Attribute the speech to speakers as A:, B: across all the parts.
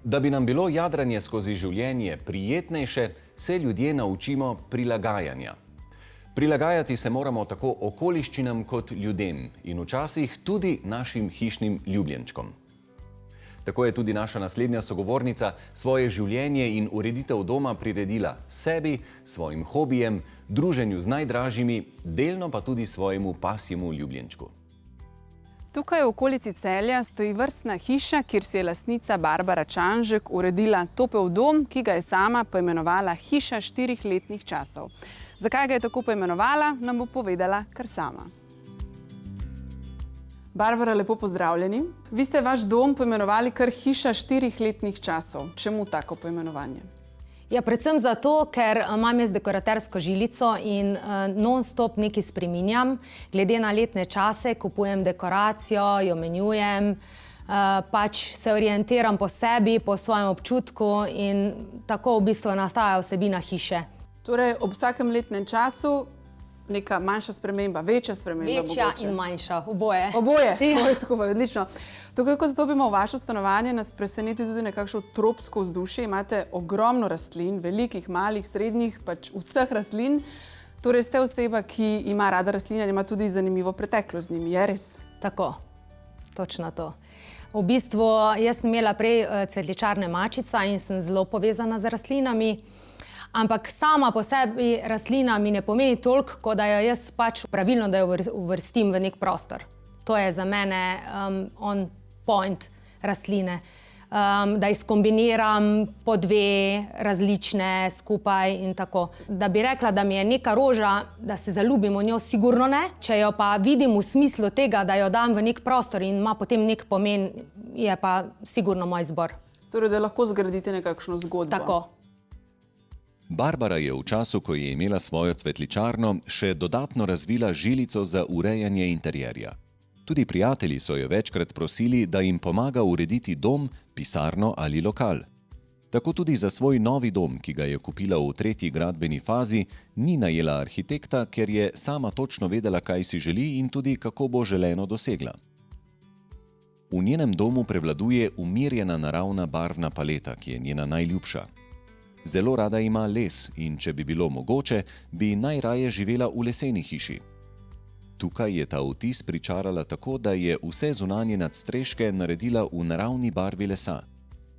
A: Da bi nam bilo jadranje skozi življenje prijetnejše, se ljudje naučimo prilagajanja. Prilagajati se moramo tako okoliščinam kot ljudem in včasih tudi našim hišnim ljubljenčkom. Tako je tudi naša naslednja sogovornica svoje življenje in ureditev doma priredila sebi, svojim hobijem, druženju z najdražjimi, delno pa tudi svojemu pasjemu ljubljenčku.
B: Tukaj v okolici Celja stoji vrstna hiša, kjer si je lastnica Barbara Čanžek uredila topel dom, ki ga je sama poimenovala Hiša 4 letnih časov. Zakaj ga je tako poimenovala, nam bo povedala kar sama. Barbara, lepo pozdravljeni. Vi ste vaš dom poimenovali kar Hiša 4 letnih časov. Čemu tako poimenovanje?
C: Ja, predvsem zato, ker imam jaz dekoratersko žilico in non-stop nekaj spreminjam. Glede na letne čase kupujem dekoracijo, jo menjujem, pač se orientiram po sebi, po svojem občutku in tako v bistvu nastaja vsebina hiše.
B: Torej, ob vsakem letnem času neka manjša sprememba, večja sprememba mogoče.
C: Večja in manjša, oboje.
B: Oboje, oboje skupaj, odlično. Tukaj, ko stopimo v vaše stanovanje, nas preseneti tudi nekakšno tropsko vzdušje. Imate ogromno rastlin, velikih, malih, srednjih, pač vseh rastlin. Torej ste oseba, ki ima rada rastline in ima tudi zanimivo preteklost z njimi, je res?
C: Tako, točno to. V bistvu, jaz sem imela prej cvetličarne Mačica in sem zelo povezana z rastlinami. Ampak sama po sebi rastlina mi ne pomeni toliko, kot da jo jaz pač pravilno, da jo uvrstim v nek prostor. To je za mene on point rastline. Da jih skombiniram po dve različne skupaj in tako. Da bi rekla, da mi je neka roža, da se zaljubim v njo, sigurno ne. Če jo pa vidim v smislu tega, da jo dam v nek prostor in ima potem nek pomen, je pa sigurno moj izbor.
B: Torej, da lahko zgradite nekakšno zgodbo.
C: Tako.
A: Barbara je v času, ko je imela svojo cvetličarno, še dodatno razvila žilico za urejanje interjerja. Tudi prijatelji so jo večkrat prosili, da jim pomaga urediti dom, pisarno ali lokal. Tako tudi za svoj novi dom, ki ga je kupila v 3. gradbeni fazi, ni najela arhitekta, ker je sama točno vedela, kaj si želi in tudi kako bo želeno dosegla. V njenem domu prevladuje umirjena naravna barvna paleta, ki je njena najljubša. Zelo rada ima les in če bi bilo mogoče, bi najraje živela v leseni hiši. Tukaj je ta vtis pričarala tako, da je vse zunanje nadstreške naredila v naravni barvi lesa.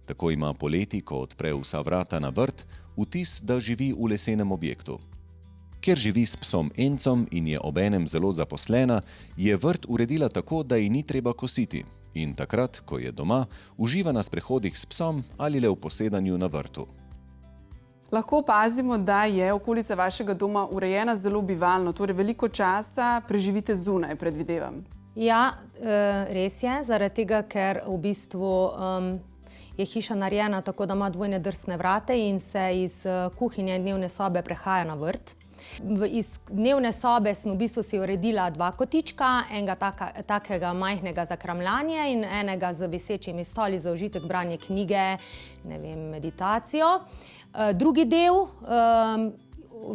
A: Tako ima poleti, ko odpre vsa vrata na vrt, vtis, da živi v lesenem objektu. Ker živi s psom Encom in je obenem zelo zaposlena, je vrt uredila tako, da ji ni treba kositi. In takrat, ko je doma, uživa na sprehodih s psom ali le v posedanju na vrtu.
B: Lahko opazimo, da je okolica vašega doma urejena zelo bivalno, torej veliko časa preživite zunaj, predvidevam.
C: Ja, res je, zaradi tega, ker v bistvu je hiša narejena tako, da ima dvojne drsne vrate in se iz kuhinje in dnevne sobe prehaja na vrt. Iz dnevne sobe sem v bistvu si uredila 2 kotička, enega takega majhnega za kramljanje in enega z visečimi stoli za užitek, branje knjige, ne vem, meditacijo. Drugi del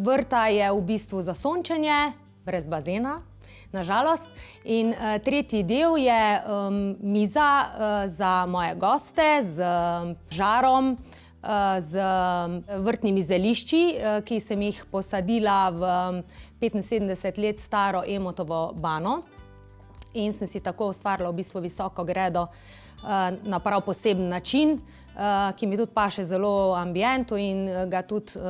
C: vrta je v bistvu za sončenje, brez bazena, nažalost. In tretji del je miza za moje goste z žarom, z vrtnimi zelišči, ki sem jih posadila v 75 let staro Emotovo bano. In sem si tako ustvarila v bistvu visoko gredo na prav poseben način, ki mi tudi paše zelo ambientu in ga tudi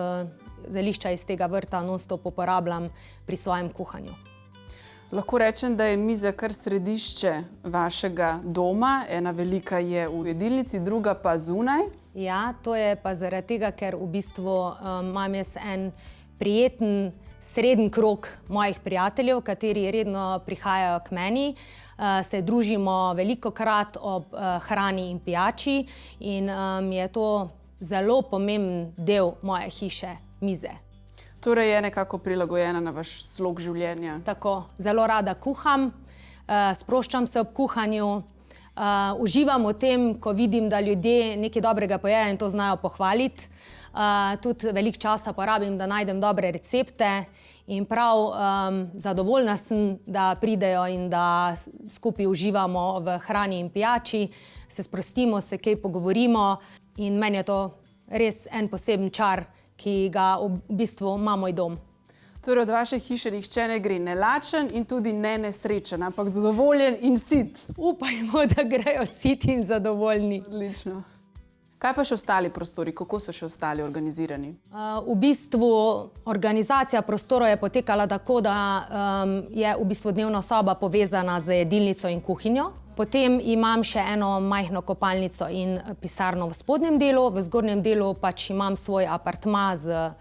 C: zelišča iz tega vrta non-stop uporabljam pri svojem kuhanju.
B: Lahko rečem, da je miza kar središče vašega doma. Ena velika je v jedilnici, druga pa zunaj.
C: Ja, to je pa zaradi tega, ker v bistvu imam jaz en prijeten sreden krog mojih prijateljev, kateri redno prihajajo k meni. Se družimo velikokrat ob hrani in pijači in je to zelo pomemben del moje hiše, mize.
B: Torej je nekako prilagojena na vaš slog življenja.
C: Tako, zelo rada kuham, sproščam se ob kuhanju, uživam v tem, ko vidim, da ljudje nekaj dobrega pojejo in to znajo pohvaliti. Tudi veliko časa porabim, da najdem dobre recepte in prav zadovoljna sem, da pridejo in da skupaj uživamo v hrani in pijači, se sprostimo, se kaj pogovorimo in meni je to res en poseben čar, ki ga v bistvu ima moj dom.
B: Torej od vaše hiše nihče ne gre nelačen in tudi ne nesrečen, ampak zadovoljen in sit.
C: Upajmo, da grejo siti in zadovoljni.
B: Odlično. Kaj pa še ostali prostori? Kako so še ostali organizirani?
C: V bistvu organizacija prostorov je potekala tako, da je v bistvu dnevna soba povezana z jedilnico in kuhinjo. Potem imam še eno majhno kopalnico in pisarno v spodnjem delu, v zgornjem delu pač imam svoj apartma z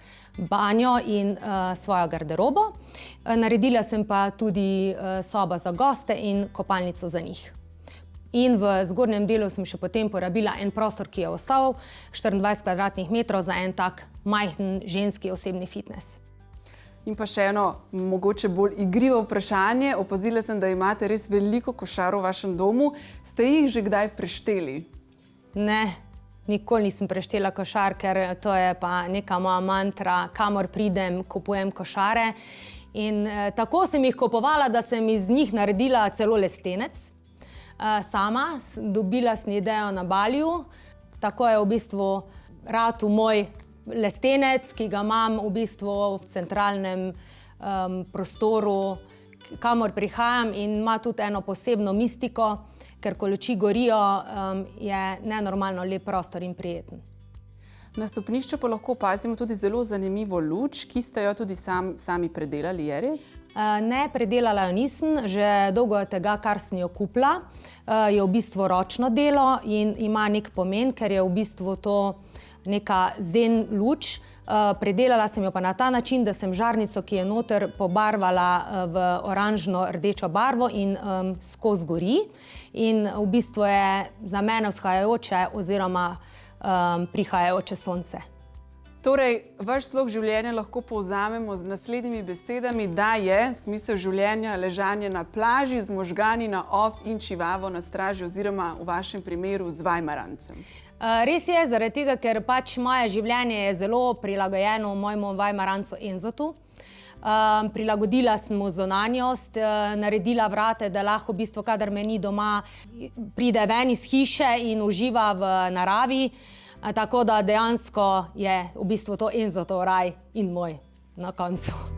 C: banjo in svojo garderobo. Naredila sem pa tudi sobo za goste in kopalnico za njih. In v zgornjem delu sem še potem porabila en prostor, ki je ostal, 24 kvadratnih metrov za en tak majhen ženski osebni fitness.
B: In pa še eno, mogoče bolj igrivo vprašanje. Opazila sem, da imate res veliko košarov v vašem domu. Ste jih že kdaj prešteli?
C: Ne, nikoli nisem preštela košar, ker to je pa neka moja mantra, kamor pridem, kupujem košare. In tako sem jih kupovala, da sem iz njih naredila celo lestenec. Sama, dobila sem idejo na Baliju, tako je v bistvu ratal moj lestenec, ki ga imam v bistvu v centralnem prostoru, kamor prihajam in ima tudi eno posebno mistiko, ker ko luči gorijo, je nenormalno lep prostor in prijeten.
B: Na stopnišču pa lahko opazimo tudi zelo zanimivo luč, ki ste jo tudi sami predelali, je res?
C: Ne, predelala jo nisem, že dolgo od tega, kar sem jo kupila, je v bistvu ročno delo in ima nek pomen, ker je v bistvu to neka zen luč. Predelala sem jo pa na ta način, da sem žarnico, ki je noter, pobarvala v oranžno-rdečo barvo in skozi gori. In v bistvu je za mene vzhajajoče oziroma prihajajoče sonce.
B: Torej, vaš slog življenja lahko povzamemo z naslednjimi besedami, da je smisel življenja ležanje na plaži z možgani na off in čivavo na straži oziroma v vašem primeru z Weimarancem.
C: Res je, zaradi tega, ker pač moje življenje je zelo prilagojeno mojemu Weimarancu Enzotu. Prilagodila sem mu zunanjost, naredila vrate, da lahko v bistvu, kadar me ni doma, pride ven iz hiše in uživa v naravi. Tako da dejansko je v bistvu to Enzotov raj in moj na koncu.